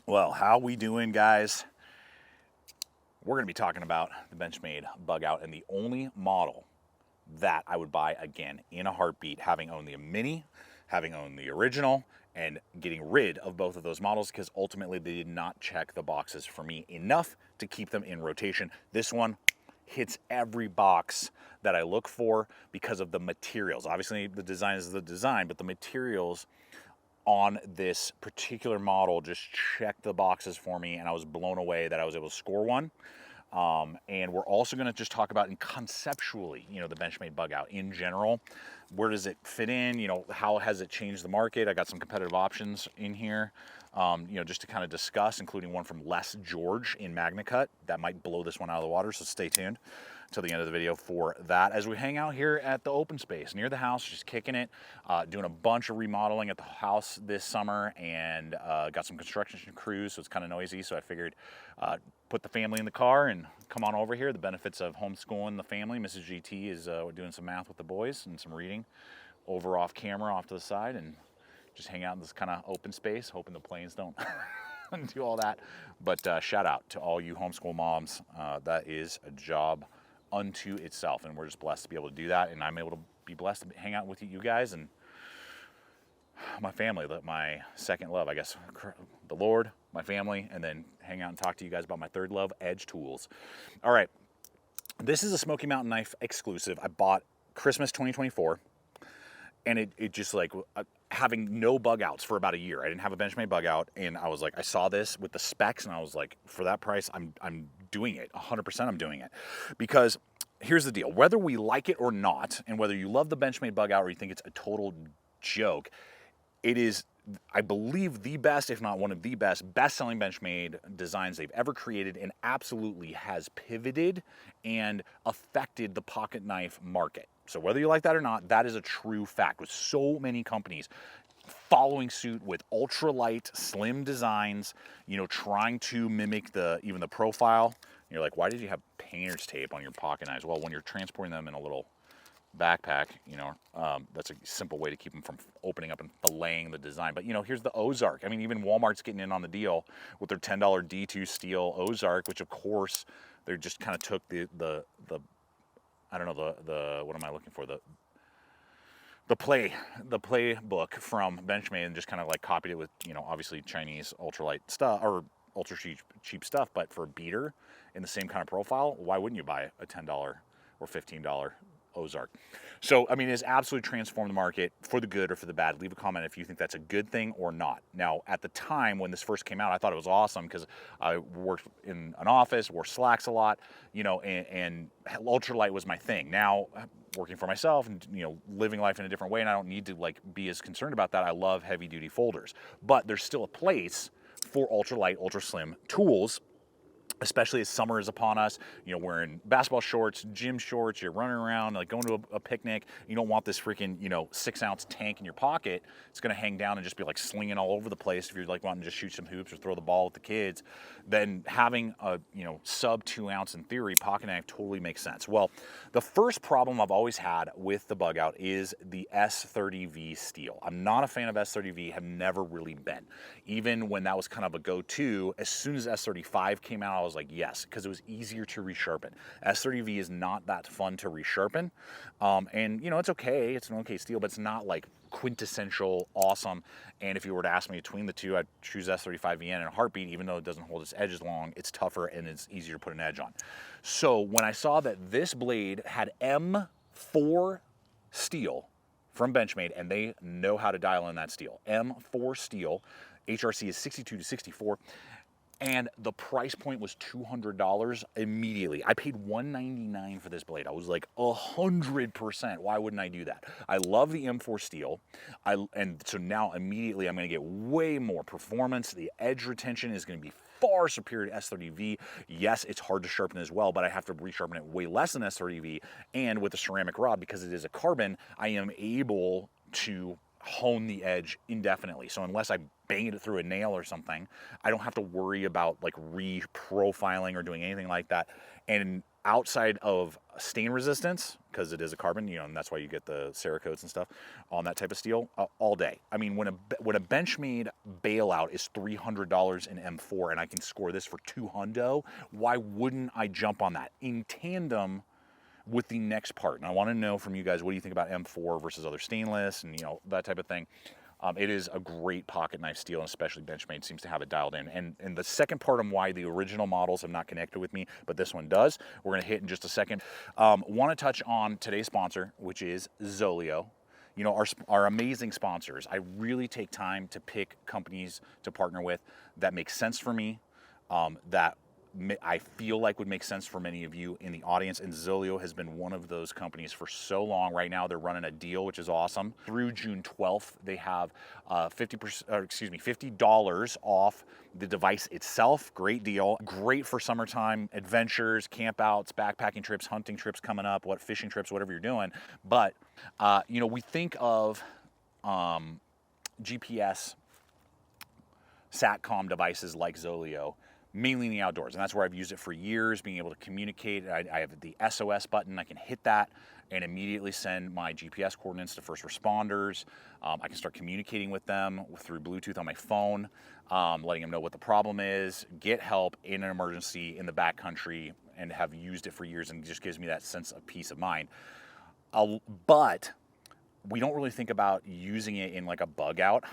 Well, how we doing, guys? We're going to be talking about the Benchmade Bugout, and the only model that I would buy again in a heartbeat, having owned the Mini, having owned the original, and getting rid of both of those models because ultimately they did not check the boxes for me enough to keep them in rotation. This one hits every box that I look for because of the materials. Obviously, the design is the design, but the materials on this particular model just checked the boxes for me, and I was blown away that I was able to score one. And we're also going to just talk about, and conceptually, the Benchmade Bugout in general. Where does it fit in? How has it changed the market? I got some competitive options in here, just to kind of discuss, including one from Les George in Magna Cut. That might blow this one out of the water, so stay tuned till the end of the video for that. As we hang out here at the open space near the house, just kicking it, doing a bunch of remodeling at the house this summer, and got some construction crews, so it's kind of noisy. So I figured put the family in the car and come on over here. The benefits of homeschooling the family. Mrs. GT is doing some math with the boys and some reading over off camera off to the side, and just hang out in this kind of open space, hoping the planes don't do all that. But shout out to all you homeschool moms. That is a job unto itself, and we're just blessed to be able to do that, and I'm able to be blessed to hang out with you guys and my family, my second love, I guess, the Lord, my family, and then hang out and talk to you guys about my third love, Edge Tools. All right, this is a Smoky Mountain Knife exclusive. I bought Christmas 2024, and it just like having no bug outs for about a year. I didn't have a Benchmade bug out, and I was like, I saw this with the specs, and I was like, for that price, I'm doing it. 100% I'm doing it. Because here's the deal. Whether we like it or not, and whether you love the Benchmade bug out or you think it's a total joke, it is, I believe, the best, if not one of the best-selling Benchmade designs they've ever created, and absolutely has pivoted and affected the pocket knife market. So whether you like that or not, that is a true fact, with so many companies following suit with ultralight, slim designs, trying to mimic even the profile. You're like, why did you have painter's tape on your pocket knives? Well, when you're transporting them in a little backpack, that's a simple way to keep them from opening up and filleting the design. But here's the Ozark. I mean, even Walmart's getting in on the deal with their $10 D2 steel Ozark, which of course they just kind of took the I don't know, the what am I looking for, the playbook from Benchmade, and just kind of like copied it with obviously Chinese ultralight stuff or ultra cheap stuff, but for a beater in the same kind of profile. Why wouldn't you buy a $10 or $15 Ozark? So, I mean, it's absolutely transformed the market for the good or for the bad. Leave a comment if you think that's a good thing or not. Now, at the time when this first came out, I thought it was awesome because I worked in an office, wore slacks a lot, and ultralight was my thing. Now, working for myself and living life in a different way, and I don't need to be as concerned about that. I love heavy duty folders, but there's still a place for ultralight, ultra slim tools, especially as summer is upon us. Wearing basketball shorts, gym shorts, you're running around, like going to a picnic. You don't want this freaking, 6-ounce tank in your pocket. It's going to hang down and just be like slinging all over the place if you're like wanting to just shoot some hoops or throw the ball with the kids. Then having a, sub 2 ounce in theory pocket knife totally makes sense. Well, the first problem I've always had with the bug out is the S30V steel. I'm not a fan of S30V, have never really been. Even when that was kind of a go-to, as soon as S35 came out, I was like, yes, because it was easier to resharpen. S30V is not that fun to resharpen. And it's okay, it's an okay steel, but it's not like quintessential awesome. And if you were to ask me between the two, I'd choose S35VN in a heartbeat. Even though it doesn't hold its edges long, it's tougher and it's easier to put an edge on. So when I saw that this blade had M4 steel from Benchmade, and they know how to dial in that steel, M4 steel, HRC is 62 to 64, and the price point was $200 immediately. I paid $199 for this blade. I was like 100%. Why wouldn't I do that? I love the M4 steel. And so now immediately I'm going to get way more performance. The edge retention is going to be far superior to S30V. Yes, it's hard to sharpen as well, but I have to resharpen it way less than S30V. And with the ceramic rod, because it is a carbon, I am able to hone the edge indefinitely. So unless I bang it through a nail or something, I don't have to worry about like re-profiling or doing anything like that. And outside of stain resistance, because it is a carbon, and that's why you get the Cerakotes and stuff on that type of steel, all day. I mean, when a Benchmade bailout is $300 in M4 and I can score this for $200, why wouldn't I jump on that in tandem with the next part? And I want to know from you guys, what do you think about M4 versus other stainless and that type of thing? It is a great pocket knife steel, and especially Benchmade seems to have it dialed in. And the second part on why the original models have not connected with me, but this one does, we're going to hit in just a second. Want to touch on today's sponsor, which is ZOLEO. Our amazing sponsors. I really take time to pick companies to partner with that make sense for me, that I feel like would make sense for many of you in the audience, and ZOLEO has been one of those companies for so long. Right now, they're running a deal, which is awesome. Through June 12th, they have $50 off the device itself. Great deal. Great for summertime adventures, campouts, backpacking trips, hunting trips coming up, fishing trips, whatever you're doing. But we think of GPS SATCOM devices like ZOLEO, mainly in the outdoors, and that's where I've used it for years, being able to communicate. I have the SOS button. I can hit that and immediately send my GPS coordinates to first responders. I can start communicating with them through Bluetooth on my phone, letting them know what the problem is, get help in an emergency in the backcountry, and have used it for years, and it just gives me that sense of peace of mind. But we don't really think about using it in like a bug out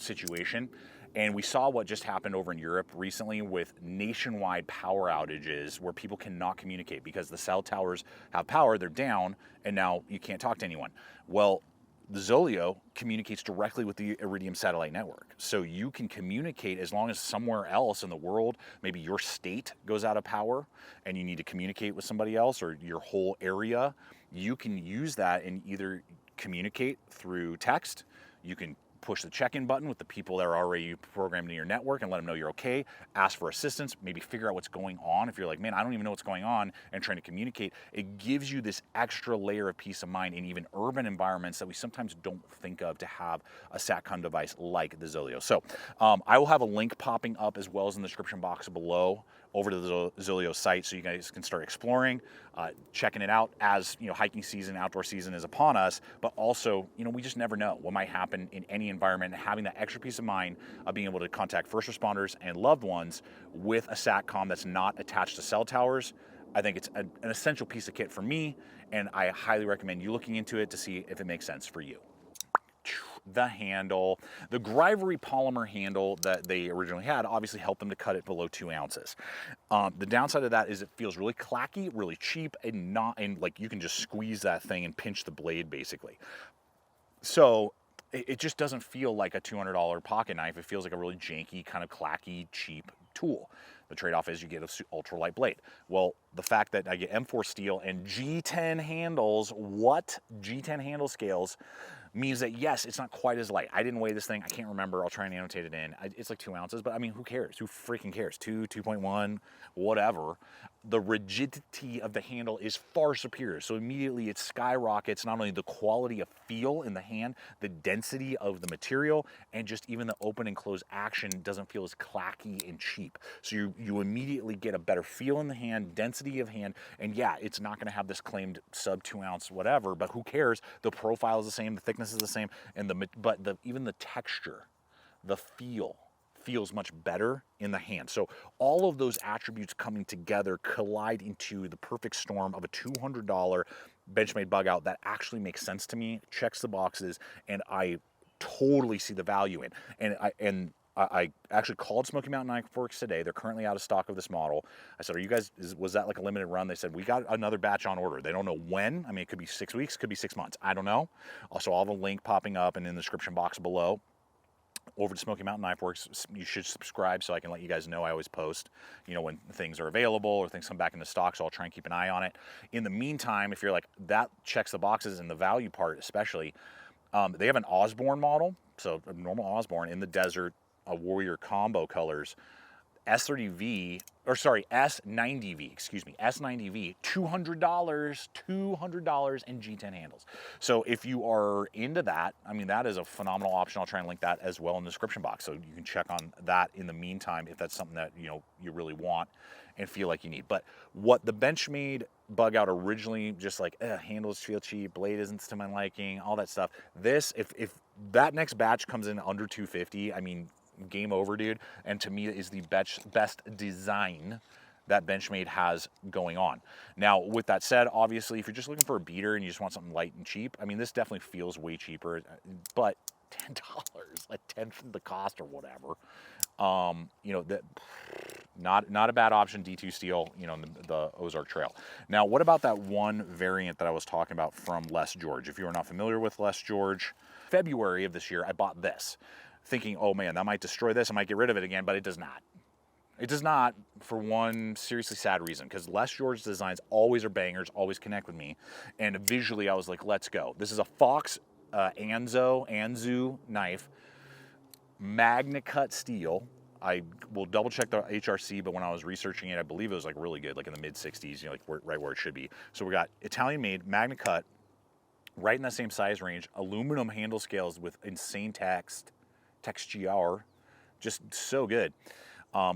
situation. And we saw what just happened over in Europe recently with nationwide power outages where people cannot communicate because the cell towers have power, they're down, and now you can't talk to anyone. Well, the ZOLEO communicates directly with the Iridium satellite network. So you can communicate as long as somewhere else in the world, maybe your state goes out of power and you need to communicate with somebody else, or your whole area, you can use that and either communicate through text, you can push the check-in button with the people that are already programmed in your network and let them know you're okay, ask for assistance, maybe figure out what's going on. If you're like, man, I don't even know what's going on, and trying to communicate, it gives you this extra layer of peace of mind in even urban environments that we sometimes don't think of to have a SATCOM device like the ZOLEO. So I will have a link popping up as well as in the description box below over to the ZOLEO site so you guys can start exploring, checking it out as hiking season, outdoor season is upon us. But also, we just never know what might happen in any environment. Having that extra peace of mind of being able to contact first responders and loved ones with a SATCOM that's not attached to cell towers, I think it's an essential piece of kit for me, and I highly recommend you looking into it to see if it makes sense for you. The handle, the Grivory polymer handle that they originally had obviously helped them to cut it below 2 ounces. The downside of that is it feels really clacky, really cheap, and like you can just squeeze that thing and pinch the blade basically. So it just doesn't feel like a $200 pocket knife. It feels like a really janky, kind of clacky, cheap tool. The trade-off is you get an ultralight blade. Well, the fact that I get M4 steel and G10 handles, G10 handle scales, means that yes, it's not quite as light. I didn't weigh this thing. I can't remember. I'll try and annotate it in. It's like 2 ounces, but I mean, who cares? Who freaking cares? 2.1, whatever. The rigidity of the handle is far superior. So immediately it skyrockets not only the quality of feel in the hand, the density of the material, and just even the open and close action doesn't feel as clacky and cheap. So you immediately get a better feel in the hand, density of hand, and yeah, it's not gonna have this claimed sub 2 ounce whatever, but who cares? The profile is the same, the thickness is the same, and even the texture, the feel feels much better in the hand. So all of those attributes coming together collide into the perfect storm of a $200 Benchmade Bugout that actually makes sense to me, checks the boxes, and I totally see the value in. And I actually called Smoky Mountain Knife Works today. They're currently out of stock of this model. I said, was that like a limited run? They said, we got another batch on order. They don't know when. I mean, it could be 6 weeks, could be 6 months. I don't know. Also, I'll have a link popping up and in the description box below. Over to Smoky Mountain Knife Works, you should subscribe so I can let you guys know. I always post, when things are available or things come back into stock, so I'll try and keep an eye on it. In the meantime, if you're like, that checks the boxes and the value part especially, they have an Osborne model, so a normal Osborne in the desert, a Warrior combo colors, S30V, or sorry, S90V, excuse me, S90V, $200, and G10 handles. So if you are into that, I mean, that is a phenomenal option. I'll try and link that as well in the description box, so you can check on that in the meantime if that's something that, you know, you really want and feel like you need. But what the Benchmade bug out originally, just like handles feel cheap, blade isn't to my liking, all that stuff. This, if that next batch comes in under 250, I mean, game over, dude. And to me, it is the best design that Benchmade has going on. Now, with that said, obviously, if you're just looking for a beater and you just want something light and cheap, I mean, this definitely feels way cheaper, but $10, a tenth of the cost or whatever. You know, that not a bad option. D2 steel, you know, in the Ozark Trail. Now, what about that one variant that I was talking about from Les George? If you are not familiar with Les George, February of this year, I bought this, thinking, oh man, that might destroy this, I might get rid of it again, but it does not. It does not, for one seriously sad reason, because Les George designs always are bangers, always connect with me, and visually I was like, let's go. This is a Fox ANZU knife, Magna Cut steel. I will double check the HRC, but when I was researching it, I believe it was like really good, like in the mid 60s, you know, like right where it should be. So we got Italian made, Magna Cut, right in that same size range, aluminum handle scales with insane texture, just so good.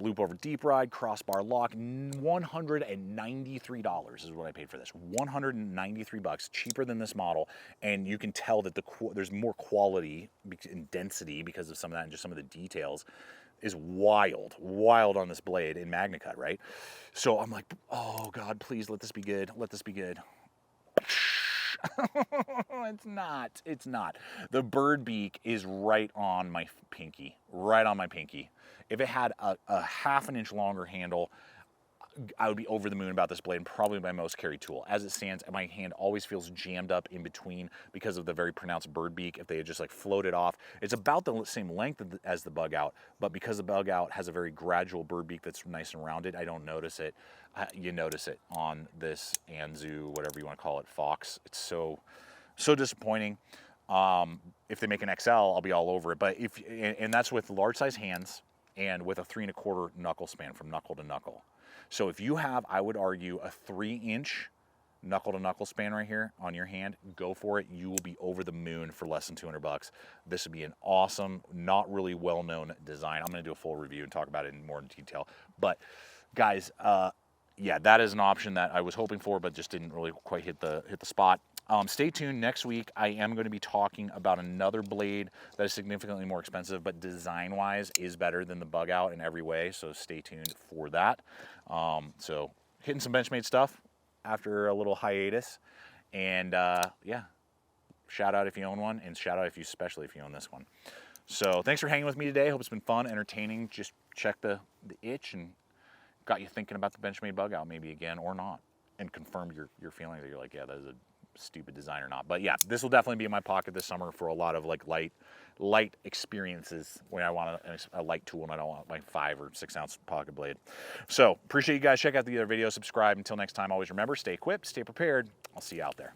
Loop over deep ride, crossbar lock, $193 is what I paid for this. $193, cheaper than this model, and you can tell that there's more quality and density because of some of that, and just some of the details is wild on this blade in Magna Cut, right? So I'm like, oh God, please let this be good. Let this be good. It's not. The bird beak is right on my pinky, If it had a half an inch longer handle, I would be over the moon about this blade, and probably my most carried tool. As it stands, my hand always feels jammed up in between because of the very pronounced bird beak. If they had just like floated off, it's about the same length as the bug out, but because the bug out has a very gradual bird beak that's nice and rounded, I don't notice it. You notice it on this ANZU, whatever you want to call it, Fox. It's so disappointing. If they make an XL, I'll be all over it. But and that's with large size hands and with a 3 1/4 knuckle span from knuckle to knuckle. So if you have, I would argue, a 3-inch knuckle to knuckle span right here on your hand, go for it. You will be over the moon for less than $200. This would be an awesome, not really well-known design. I'm going to do a full review and talk about it in more detail. But guys, yeah, that is an option that I was hoping for, but just didn't really quite hit the spot. Stay tuned. Next week, I am going to be talking about another blade that is significantly more expensive, but design-wise is better than the bug out in every way. So stay tuned for that. So hitting some Benchmade stuff after a little hiatus, and yeah, shout out if you own one, and shout out especially if you own this one. So thanks for hanging with me today. Hope it's been fun, entertaining. Just check the itch and got you thinking about the Benchmade bug out maybe again or not, and confirmed your feeling that you're like, yeah, that is a stupid design or not. But yeah, this will definitely be in my pocket this summer for a lot of like light experiences when I want a light tool and I don't want like 5 or 6 ounce pocket blade. So appreciate you guys. Check out the other videos, subscribe. Until next time, always remember, stay equipped, stay prepared. I'll see you out there.